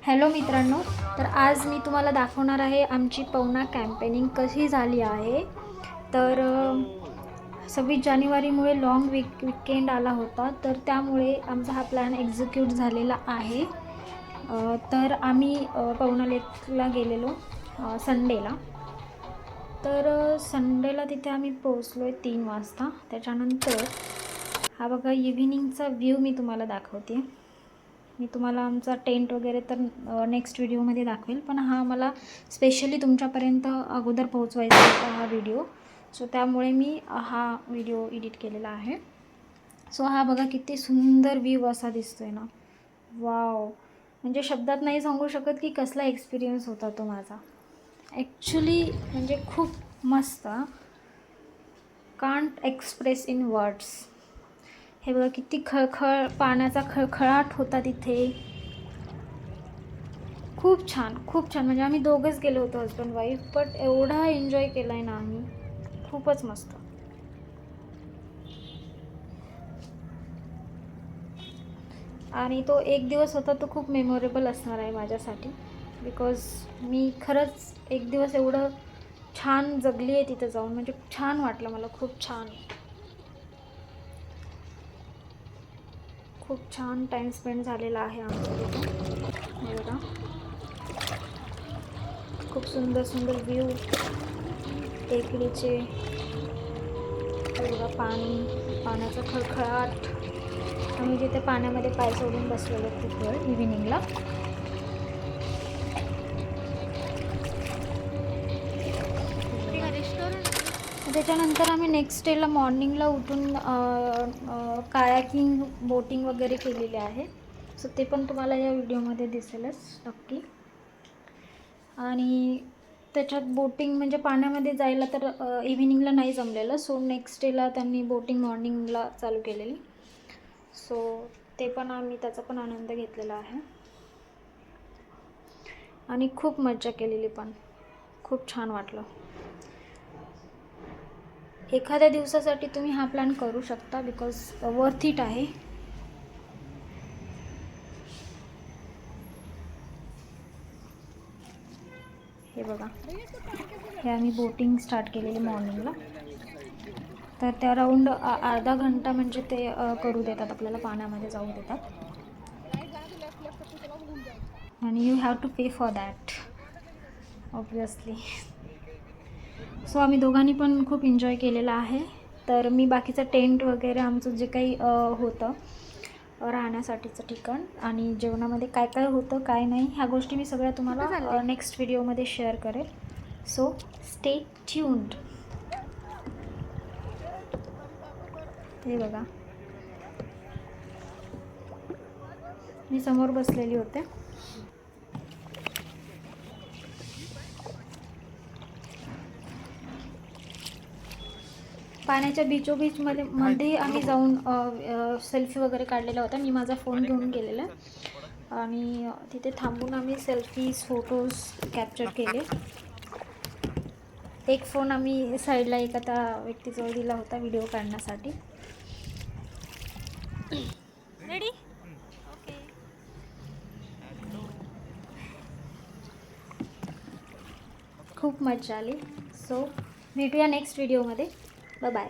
Hello मित्रांनो, तर आज मी तुम्हाला दाखवणार आहे आमची पवना कॅम्पेनिंग कशी झाली आहे। तर 26 जानेवारीमुळे लॉंग वीकेंड आला होता, तर त्यामुळे आमचा हा प्लॅन एक्झिक्यूट झालेला आहे। तर आम्ही पवना लेकला गेलेलो संडेला। तर संडेला तिथे आम्ही पोहोचलो आहे 3 वाजता। त्याच्यानंतर हा बघा इव्हिनिंगचा व्ह्यू मी तुम्हाला दाखवते। मी तुम्हाला आमचा टेंट वगैरे तर नेक्स्ट व्हिडिओमध्ये दाखवेल, पण हा मला स्पेशली तुमच्यापर्यंत अगोदर पोहोचवायचा होता हा व्हिडिओ। सो त्यामुळे मी हा व्हिडिओ एडिट केलेला आहे। सो हा बघा किती सुंदर व्ह्यू असा दिसतोय ना, वाव! म्हणजे शब्दात नाही सांगू शकत की कसला एक्सपिरियन्स होता तो माझा। ॲक्च्युली म्हणजे खूप मस्त, कांट एक्सप्रेस इन वर्ड्स। हे बघा किती खळखळ, पाण्याचा खळखळाट होता तिथे। खूप छान, खूप छान। म्हणजे आम्ही दोघंच गेलो होतो, हजबंड वाईफ, बट एवढा एन्जॉय केला आहे ना आम्ही, खूपच मस्त। आणि तो एक दिवस होता तो खूप मेमोरेबल असणार आहे माझ्यासाठी, बिकॉज मी खरंच एक दिवस एवढं छान जगली आहे तिथे जाऊन। म्हणजे छान वाटलं मला, खूप छान, खूप छान टाईम स्पेंड झालेला आहे आमचा तिथे। हे बघा खूप सुंदर सुंदर व्ह्यू टेकडीचे। हे बघा पाणी, पाण्याचा खळखळाट। आम्ही तिथे पाण्यामध्ये पाय सोडून बसलेलो खूप वेळ इव्हिनिंगला। त्याच्यानंतर आम्ही नेक्स्ट डेला मॉर्निंगला उठून कायाकिंग, बोटिंग वगैरे केलेले आहे। सो ते पण तुम्हाला या व्हिडिओमध्ये दिसेलच नक्की। आणि त्याच्यात बोटिंग म्हणजे पाण्यामध्ये जायला तर इव्हिनिंगला नाही जमलेलं, सो नेक्स्ट डेला त्यांनी बोटिंग मॉर्निंगला चालू केलेली। सो ते पण आम्ही त्याचा पण आनंद घेतलेला आहे आणि खूप मजा केलेली, पण खूप छान वाटलं। एखाद्या दिवसासाठी तुम्ही हा प्लॅन करू शकता, बिकॉज वर्थ इट आहे। हे बघा, हे आम्ही बोटिंग स्टार्ट केलेली मॉर्निंगला। तर त्या राऊंड अर्धा घंटा म्हणजे ते करू देतात आपल्याला, पाण्यामध्ये जाऊ देतात, आणि you have to pay for that obviously. So आम्ही दोघांनी पण खूप एन्जॉय केलेला आहे। तर मी बाकीचं टेंट वगैरे आमचं जे काही होतं राहण्यासाठीचं ठिकाण आणि जेवणामध्ये काय काय होतं काय नाही, ह्या गोष्टी मी सगळ्या तुम्हाला नेक्स्ट व्हिडिओमध्ये शेअर करेल। So stay tuned. हे बघा मी समोर बसलेली होते। पाण्याच्या मध्ये आम्ही जाऊन सेल्फी वगैरे काढलेला होता। मी माझा फोन घेऊन गेलेला आणि तिथे थांबून आम्ही सेल्फीज, फोटोज कॅप्चर केले। एक फोन आम्ही साईडला एका त्या व्यक्तीजवळ दिला होता व्हिडिओ काढण्यासाठी। रेडी? ओके। खूप मजा आली। सो भेटूया नेक्स्ट व्हिडिओमध्ये। Bye bye.